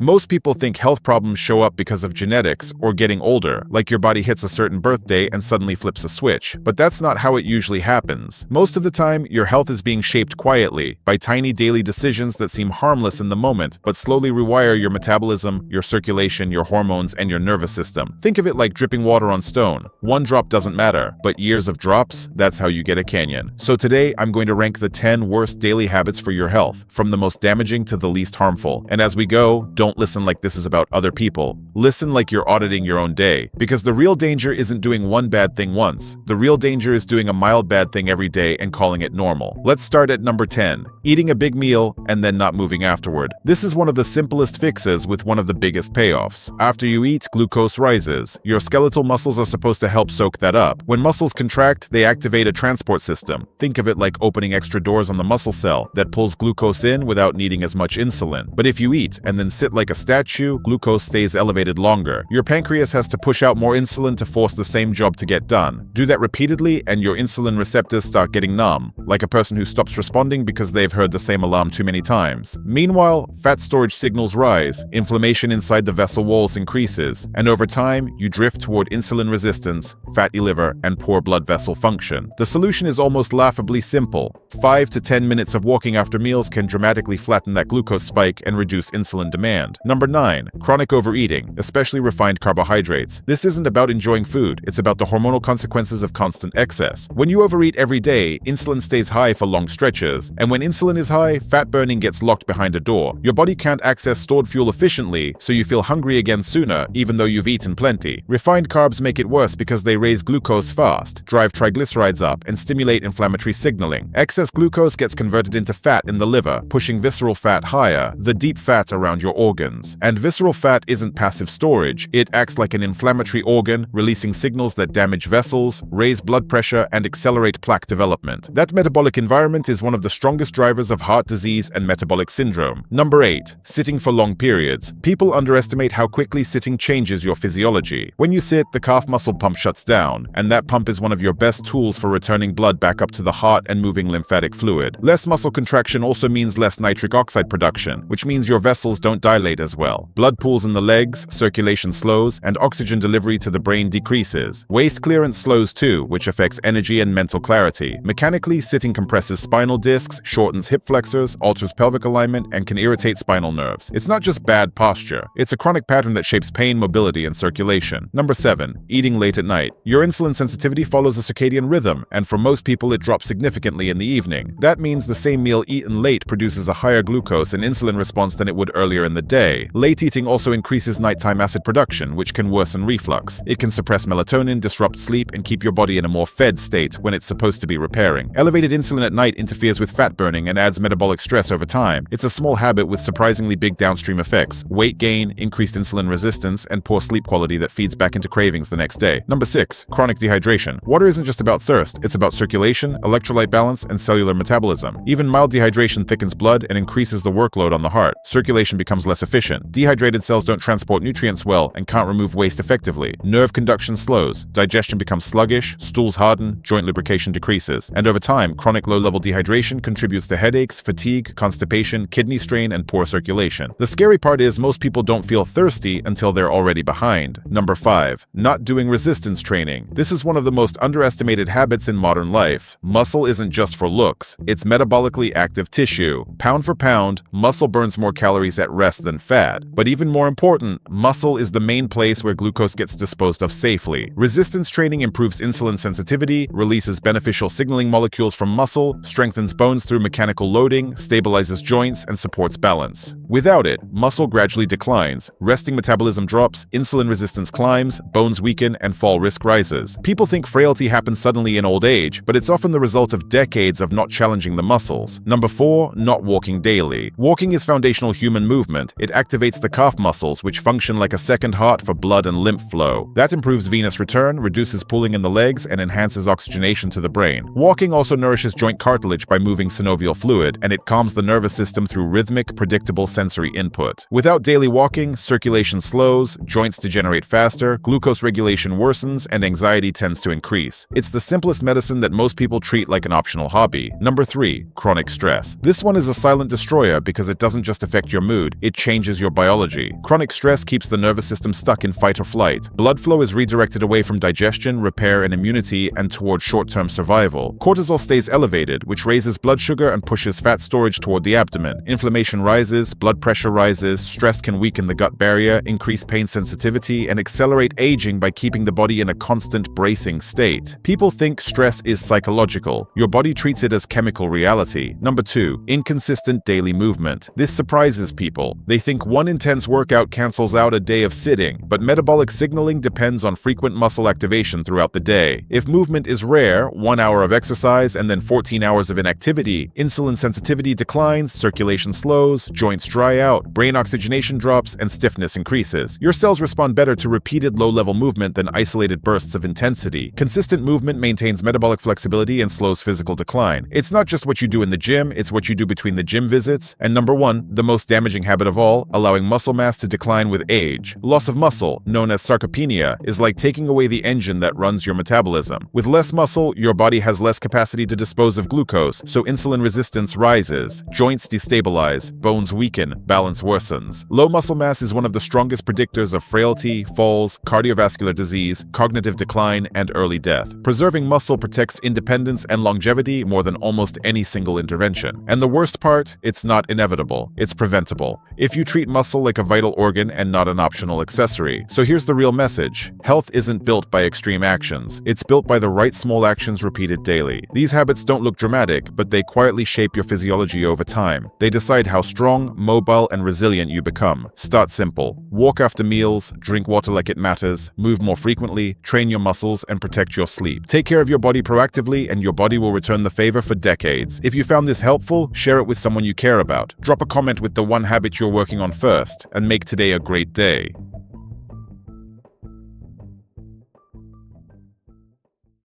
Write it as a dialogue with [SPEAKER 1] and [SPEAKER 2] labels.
[SPEAKER 1] Most people think health problems show up because of genetics or getting older, like your body hits a certain birthday and suddenly flips a switch. But that's not how it usually happens. Most of the time, your health is being shaped quietly by tiny daily decisions that seem harmless in the moment, but slowly rewire your metabolism, your circulation, your hormones, and your nervous system. Think of it like dripping water on stone. One drop doesn't matter, but years of drops, that's how you get a canyon. So today, I'm going to rank the 10 worst daily habits for your health, from the most damaging to the least harmful. And as we go, don't listen like this is about other people. Listen like you're auditing your own day. Because the real danger isn't doing one bad thing once. The real danger is doing a mild bad thing every day and calling it normal. Let's start at number 10. Eating a big meal and then not moving afterward. This is one of the simplest fixes with one of the biggest payoffs. After you eat, glucose rises. Your skeletal muscles are supposed to help soak that up. When muscles contract, they activate a transport system. Think of it like opening extra doors on the muscle cell that pulls glucose in without needing as much insulin. But if you eat and then sit like a statue, glucose stays elevated longer. Your pancreas has to push out more insulin to force the same job to get done. Do that repeatedly and your insulin receptors start getting numb, like a person who stops responding because they've heard the same alarm too many times. Meanwhile, fat storage signals rise, inflammation inside the vessel walls increases, and over time, you drift toward insulin resistance, fatty liver, and poor blood vessel function. The solution is almost laughably simple. 5 to 10 minutes of walking after meals can dramatically flatten that glucose spike and reduce insulin demand. Number 9. Chronic overeating, especially refined carbohydrates. This isn't about enjoying food, it's about the hormonal consequences of constant excess. When you overeat every day, insulin stays high for long stretches, and when insulin is high, fat burning gets locked behind a door. Your body can't access stored fuel efficiently, so you feel hungry again sooner, even though you've eaten plenty. Refined carbs make it worse because they raise glucose fast, drive triglycerides up, and stimulate inflammatory signaling. Excess glucose gets converted into fat in the liver, pushing visceral fat higher, the deep fat around your organs. And visceral fat isn't passive storage, it acts like an inflammatory organ, releasing signals that damage vessels, raise blood pressure, and accelerate plaque development. That metabolic environment is one of the strongest drivers of heart disease and metabolic syndrome. Number 8. Sitting for long periods. People underestimate how quickly sitting changes your physiology. When you sit, the calf muscle pump shuts down, and that pump is one of your best tools for returning blood back up to the heart and moving lymphatic fluid. Less muscle contraction also means less nitric oxide production, which means your vessels don't dilate as well. Blood pools in the legs, circulation slows, and oxygen delivery to the brain decreases. Waste clearance slows too, which affects energy and mental clarity. Mechanically, sitting compresses spinal discs, shortens hip flexors, alters pelvic alignment, and can irritate spinal nerves. It's not just bad posture, it's a chronic pattern that shapes pain, mobility, and circulation. Number 7. Eating late at night. Your insulin sensitivity follows a circadian rhythm, and for most people it drops significantly in the evening. That means the same meal eaten late produces a higher glucose and insulin response than it would earlier in the day. Late eating also increases nighttime acid production, which can worsen reflux. It can suppress melatonin, disrupt sleep, and keep your body in a more fed state when it's supposed to be repairing. Elevated insulin at night interferes with fat burning and adds metabolic stress over time. It's a small habit with surprisingly big downstream effects: weight gain, increased insulin resistance, and poor sleep quality that feeds back into cravings the next day. Number 6. Chronic dehydration. Water isn't just about thirst, it's about circulation, electrolyte balance, and cellular metabolism. Even mild dehydration thickens blood and increases the workload on the heart. Circulation becomes less efficient. Dehydrated cells don't transport nutrients well and can't remove waste effectively. Nerve conduction slows, digestion becomes sluggish, stools harden, joint lubrication decreases. And over time, chronic low-level dehydration contributes to headaches, fatigue, constipation, kidney strain, and poor circulation. The scary part is most people don't feel thirsty until they're already behind. Number 5. Not doing resistance training. This is one of the most underestimated habits in modern life. Muscle isn't just for looks, it's metabolically active tissue. Pound for pound, muscle burns more calories at rest than fat. But even more important, muscle is the main place where glucose gets disposed of safely. Resistance training improves insulin sensitivity, releases beneficial signaling molecules from muscle, strengthens bones through mechanical loading, stabilizes joints, and supports balance. Without it, muscle gradually declines, resting metabolism drops, insulin resistance climbs, bones weaken, and fall risk rises. People think frailty happens suddenly in old age, but it's often the result of decades of not challenging the muscles. Number 4. Not walking daily. Walking is foundational human movement. It activates the calf muscles, which function like a second heart for blood and lymph flow. That improves venous return, reduces pooling in the legs, and enhances oxygenation to the brain. Walking also nourishes joint cartilage by moving synovial fluid, and it calms the nervous system through rhythmic, predictable sensory input. Without daily walking, circulation slows, joints degenerate faster, glucose regulation worsens, and anxiety tends to increase. It's the simplest medicine that most people treat like an optional hobby. Number 3. Chronic stress. This one is a silent destroyer because it doesn't just affect your mood, it changes your biology. Chronic stress keeps the nervous system stuck in fight or flight. Blood flow is redirected away from digestion, repair, and immunity and toward short-term survival. Cortisol stays elevated, which raises blood sugar and pushes fat storage toward the abdomen. Inflammation rises, blood pressure rises, stress can weaken the gut barrier, increase pain sensitivity, and accelerate aging by keeping the body in a constant bracing state. People think stress is psychological. Your body treats it as chemical reality. Number 2, inconsistent daily movement. This surprises people. They think one intense workout cancels out a day of sitting, but metabolic signaling depends on frequent muscle activation throughout the day. If movement is rare, 1 hour of exercise and then 14 hours of inactivity, insulin sensitivity declines, circulation slows, joints dry out, brain oxygenation drops, and stiffness increases. Your cells respond better to repeated low-level movement than isolated bursts of intensity. Consistent movement maintains metabolic flexibility and slows physical decline. It's not just what you do in the gym, it's what you do between the gym visits. And number 1, the most damaging habit of all, allowing muscle mass to decline with age. Loss of muscle, known as sarcopenia, is like taking away the engine that runs your metabolism. With less muscle, your body has less capacity to dispose of glucose, so insulin resistance rises, joints destabilize, bones weaken, balance worsens. Low muscle mass is one of the strongest predictors of frailty, falls, cardiovascular disease, cognitive decline, and early death. Preserving muscle protects independence and longevity more than almost any single intervention. And the worst part, it's not inevitable, it's preventable. If you treat muscle like a vital organ and not an optional accessory. So here's the real message. Health isn't built by extreme actions. It's built by the right small actions repeated daily. These habits don't look dramatic, but they quietly shape your physiology over time. They decide how strong, mobile, and resilient you become. Start simple. Walk after meals, drink water like it matters, move more frequently, train your muscles, and protect your sleep. Take care of your body proactively, and your body will return the favor for decades. If you found this helpful, share it with someone you care about. Drop a comment with the one habit you're working on first, and make today a great day.